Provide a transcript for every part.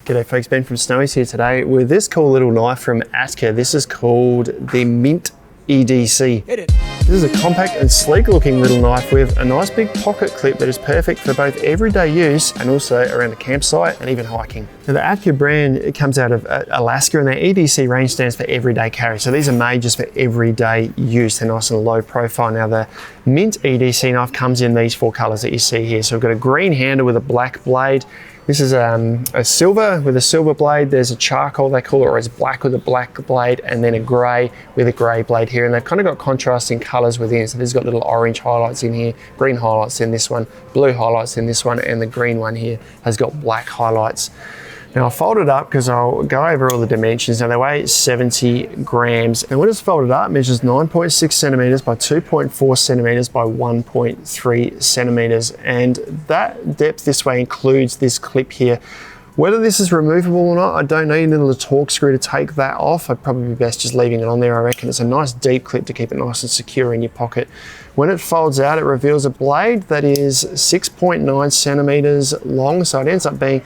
G'day folks, Ben from Snowy's here today with this cool little knife from Atka. This is called the Mint EDC. This is a compact and sleek looking little knife with a nice big pocket clip that is perfect for both everyday use and also around a campsite and even hiking. Now the Atka brand, it comes out of Alaska, and their EDC range stands for everyday carry. So these are made just for everyday use. They're nice and low profile. Now the Mint EDC knife comes in these four colors that you see here. So we've got a green handle with a black blade. This is a silver with a silver blade. There's a charcoal, they call it, or it's black with a black blade, and then a grey with a grey blade here. And they've kind of got contrasting colours within. So this has got little orange highlights in here, green highlights in this one, blue highlights in this one, and the green one here has got black highlights. Now I'll fold it up because I'll go over all the dimensions. Now they weigh 70 grams. And when it's folded up, it measures 9.6 centimeters by 2.4 centimeters by 1.3 centimeters. And that depth this way includes this clip here. Whether this is removable or not, I don't know. You need a little torque screw to take that off. I'd probably be best just leaving it on there, I reckon. It's a nice deep clip to keep it nice and secure in your pocket. When it folds out, it reveals a blade that is 6.9 centimeters long. So it ends up being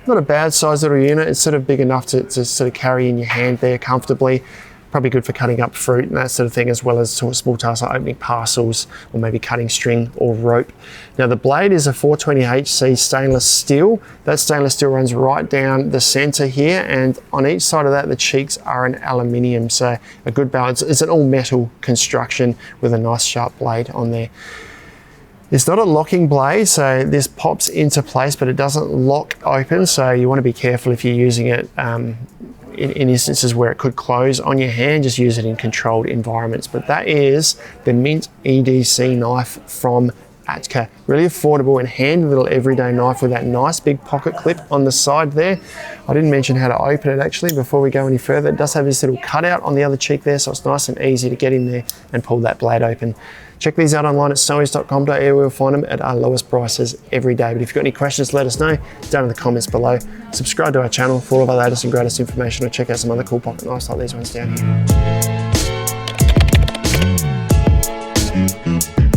not a bad size little unit. It's sort of big enough to sort of carry in your hand there comfortably. Probably good for cutting up fruit and that sort of thing, as well as sort of small tasks like opening parcels or maybe cutting string or rope. Now the blade is a 420HC stainless steel. That stainless steel runs right down the center here, and on each side of that the cheeks are an aluminium, so a good balance. It's an all metal construction with a nice sharp blade on there. It's not a locking blade, so this pops into place, but it doesn't lock open, so you want to be careful if you're using it in instances where it could close on your hand. Just use it in controlled environments. But that is the Mint EDC knife from Atka. Really affordable and handy little everyday knife with that nice big pocket clip on the side there. I didn't mention how to open it actually before we go any further. It does have this little cutout on the other cheek there, so it's nice and easy to get in there and pull that blade open. Check these out online at snowys.com.au. We'll find them at our lowest prices every day. But if you've got any questions, let us know down in the comments below. Subscribe to our channel for all of our latest and greatest information, or check out some other cool pocket knives like these ones down here.